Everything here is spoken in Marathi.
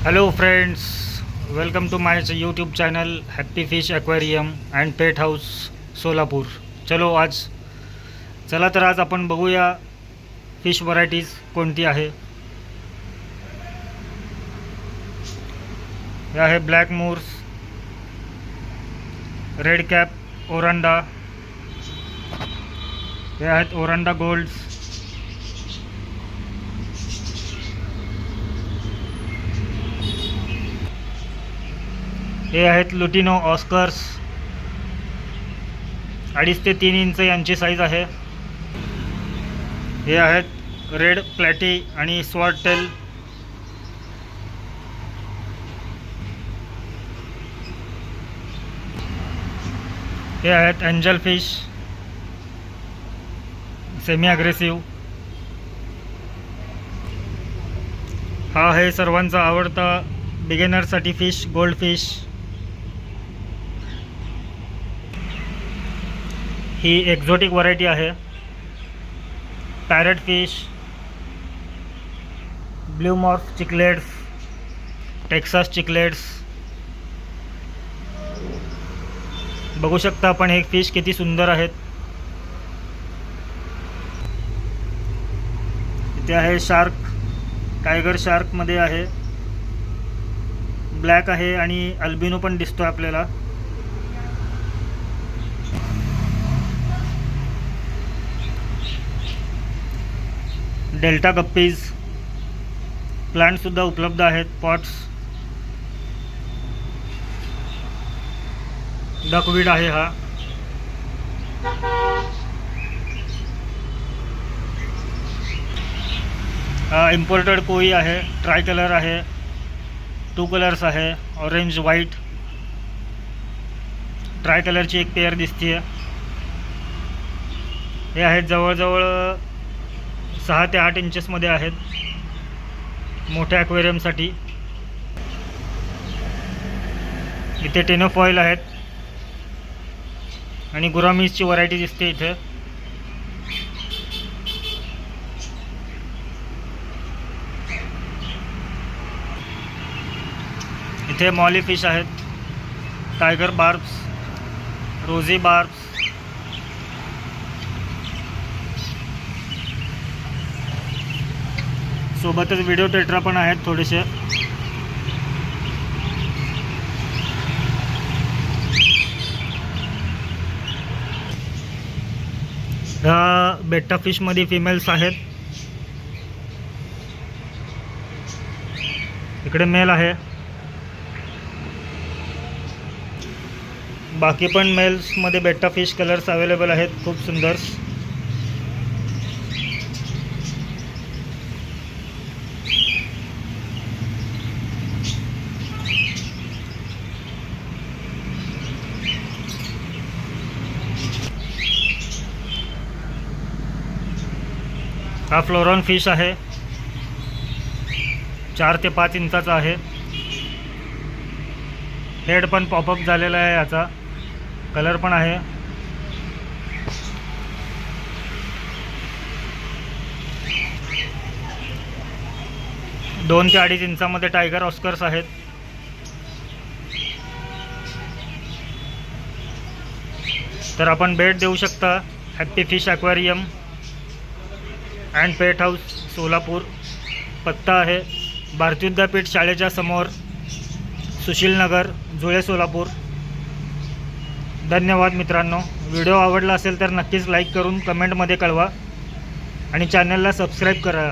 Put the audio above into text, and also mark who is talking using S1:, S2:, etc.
S1: Hello friends, welcome to my YouTube channel Happy Fish Aquarium and Pet House Solapur. चला तर आज आपण बघूया फिश व्हरायटीज कोणती आहे. हे आहे black moors, red cap oranda, हे आहेत ओरंडा गोल्ड्स, हे आहेत लुटिनो ऑस्कर्स. 2.5 ते 3 इंच यांची साईज आहे. हे आहेत रेड प्लॅटी आणि स्वॉर्टेल. हे आहेत एंजल फिश सेमी अग्रेसिव्ह. हा आहे सर्वांचा आवडता बिगिनरसाठी फिश, गोल्ड फिश. ही एक्झॉटिक व्हरायटी आहे. Parrot fish, blue morph Chiclets, Texas Chiclets. बघू शकता आपण हे फिश किती सुंदर आहेत. इथे आहे शार्क, टायगर शार्कमध्ये आहे, ब्लॅक आहे आणि अल्बिनो पण दिसतो आपल्याला. डेल्टा गप्पीज, प्लांटसुद्धा उपलब्ध आहेत, पॉट्स. डकवीड आहे हा. हा इम्पोर्टेड कोई आहे, ट्राय कलर आहे, 2 कलर्स आहे, ऑरेंज व्हाईट. ट्राय कलरची एक पेअर दिसते. हे आहेत जवळजवळ 6 ते 8 इंचेसमध्ये आहेत, मोठ्या ॲक्वेरियमसाठी. इथे टेनोफॉईल आहेत आणि गुरामीजची व्हरायटी दिसते इथे. इथे मॉली फिश आहेत, टायगर बार्ब्स, रोझी बार्ब्स. सोबतच व्हिडिओ टेट्रा पण आहेत थोडेसे. ह्या बेटा फिशमध्ये फिमेल्स आहेत. इकडे मेल आहे. बाकी पण मेल्समध्ये बेटा फिश कलर्स अवेलेबल आहेत, खूप सुंदर. हा फ्लोरॉन फिश आहे, 4 ते 5 इंचाचा आहे. हेड पण पॉपअप झालेला आहे, याचा कलर पण आहे. दोन ते 2.5 इंचामध्ये टायगर ऑस्कर्स आहेत. तर आपण भेट देऊ शकता happy fish aquarium and pet house Solapur. पत्ता आहे भारतीय विद्यापीठ शाळेच्या समोर, सुशील नगर, जुळे, सोलापूर. धन्यवाद मित्रांनो. व्हिडिओ आवडला असेल तर नक्कीच लाईक करून कमेंटमध्ये कळवा आणि चॅनलला सबस्क्राईब करा.